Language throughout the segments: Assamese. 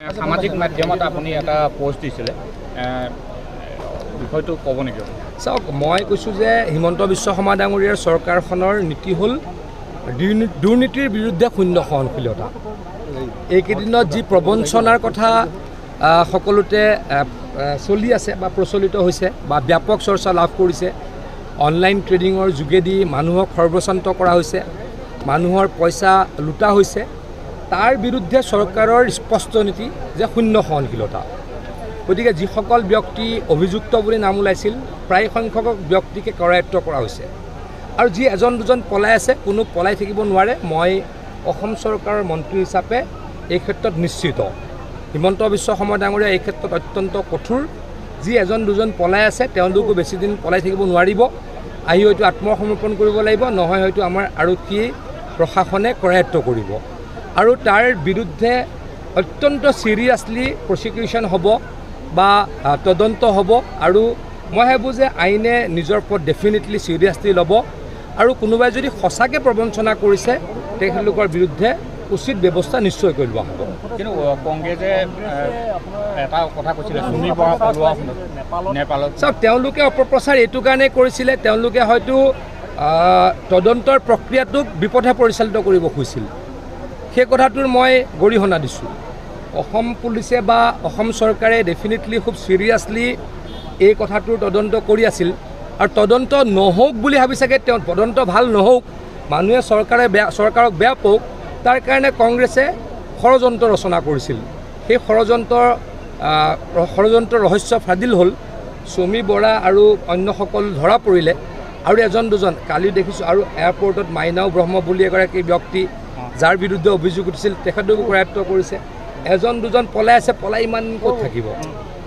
সামাজিক মাধ্যমত আপুনি এটা পোষ্ট দিছিলে বিষয়টো ক'ব নেকি? চাওক, মই কৈছোঁ যে হিমন্ত বিশ্ব শৰ্মা ডাঙৰীয়াৰ চৰকাৰখনৰ নীতি হ'ল দুৰ্নীতিৰ বিৰুদ্ধে শূন্য সহনশীলতা। এইকেইদিনত যি প্ৰবঞ্চনাৰ কথা সকলোতে চলি আছে বা প্ৰচলিত হৈছে বা ব্যাপক চৰ্চা লাভ কৰিছে, অনলাইন ট্ৰেডিঙৰ যোগেদি মানুহক সৰ্বস্বান্ত কৰা হৈছে, মানুহৰ পইচা লুটা হৈছে, তাৰ বিৰুদ্ধে চৰকাৰৰ স্পষ্ট নীতি যে শূন্য সহনশীলতা। গতিকে যিসকল ব্যক্তি অভিযুক্ত বুলি নাম ওলাইছিল, প্ৰায় সংখ্যক ব্যক্তিকে কৰায়ত্ব কৰা হৈছে আৰু যি এজন দুজন পলাই আছে, কোনো পলাই থাকিব নোৱাৰে। মই অসম চৰকাৰৰ মন্ত্ৰী হিচাপে এই ক্ষেত্ৰত নিশ্চিত। হিমন্ত বিশ্ব শৰ্মা ডাঙৰীয়া এই ক্ষেত্ৰত অত্যন্ত কঠোৰ। যি এজন দুজন পলাই আছে, তেওঁলোকো বেছিদিন পলাই থাকিব নোৱাৰিব। আহি হয়তো আত্মসমৰ্পণ কৰিব লাগিব, নহয় হয়তো আমাৰ আৰক্ষী প্ৰশাসনে কৰায়ত্ব কৰিব আৰু তাৰ বিৰুদ্ধে অত্যন্ত চিৰিয়াছলি প্ৰচিকিউশ্যন হ'ব বা তদন্ত হ'ব। আৰু মই ভাবোঁ যে আইনে নিজৰ ওপৰত ডেফিনেটলি চিৰিয়াছলি ল'ব আৰু কোনোবাই যদি সঁচাকৈ প্ৰবঞ্চনা কৰিছে, তেখেতলোকৰ বিৰুদ্ধে উচিত ব্যৱস্থা নিশ্চয়কৈ লোৱা হ'ব। কিন্তু কংগ্ৰেছে এটা কথা কৈছিলে, চুমি বৰা পলোৱা নেপালত। চাওক, তেওঁলোকে অপপ্ৰচাৰ এইটো কাৰণেই কৰিছিলে, তেওঁলোকে হয়তো তদন্তৰ প্ৰক্ৰিয়াটোক বিপথে পৰিচালিত কৰিব খুজিছিল। সেই কথাটোৰ মই গৰিহণা দিছোঁ। অসম পুলিচে বা অসম চৰকাৰে ডেফিনেটলি খুব চিৰিয়াছলি এই কথাটোৰ তদন্ত কৰি আছিল আৰু তদন্ত নহওক বুলি ভাবি চাগে তেওঁ তদন্ত ভাল নহওক, মানুহে চৰকাৰক বেয়া পাওক, তাৰ কাৰণে কংগ্ৰেছে ষড়যন্ত্ৰ ৰচনা কৰিছিল। সেই ষড়যন্ত্ৰ ৰহস্য ফাদিল হ'ল। চুমি বৰা আৰু অন্যসকল ধৰা পৰিলে আৰু এজন দুজন কালি দেখিছোঁ। আৰু এয়াৰপৰ্টত মাইনাও ব্ৰহ্ম বুলি এগৰাকী ব্যক্তি, যাৰ বিৰুদ্ধে অভিযোগ উঠিছিল, তেখেতকো কৰায়ত্ব কৰিছে। এজন দুজন পলাই আছে, পলাই ইমান ক'ত থাকিব।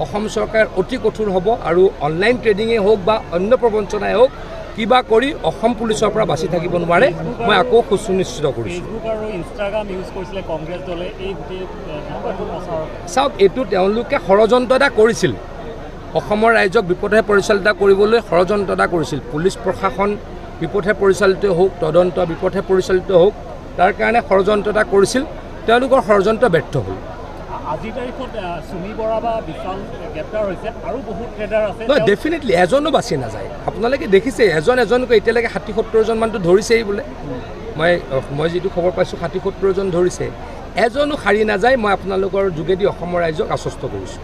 অসম চৰকাৰ অতি কঠোৰ হ'ব আৰু অনলাইন ট্ৰেডিঙেই হওক বা অন্য প্ৰবঞ্চনাই হওক, কিবা কৰি অসম পুলিচৰ পৰা বাচি থাকিব নোৱাৰে, মই আকৌ সুনিশ্চিত কৰিছোঁ। চাওক, এইটো তেওঁলোকে ষড়যন্ত্ৰ এটা কৰিছিল, অসমৰ ৰাইজক বিপথে পৰিচালিত কৰিবলৈ ষড়যন্ত্ৰ এটা কৰিছিল। পুলিচ প্ৰশাসন বিপথে পৰিচালিত হওক, তদন্ত বিপথে পৰিচালিত হওক, তাৰ কাৰণে ষড়যন্ত্ৰ এটা কৰিছিল। তেওঁলোকৰ ষড়যন্ত্ৰ ব্যৰ্থ হ'ল। আজিৰ তাৰিখত চুমি বৰা বা বিশাল গ্ৰেপ্তাৰ হৈছে আৰু বহুত ট্ৰেডাৰ আছে। নহয়, ডেফিনেটলি এজনো বাচি নাযায়। আপোনালোকে দেখিছে, এজনকৈ এতিয়ালৈকে 60-70জন মানটো ধৰিছেই বোলে। মই যিটো খবৰ পাইছোঁ, 60-70জন ধৰিছে, এজনো সাৰি নাযায়। মই আপোনালোকৰ যোগেদি অসমৰ ৰাইজক আশ্বস্ত কৰিছোঁ।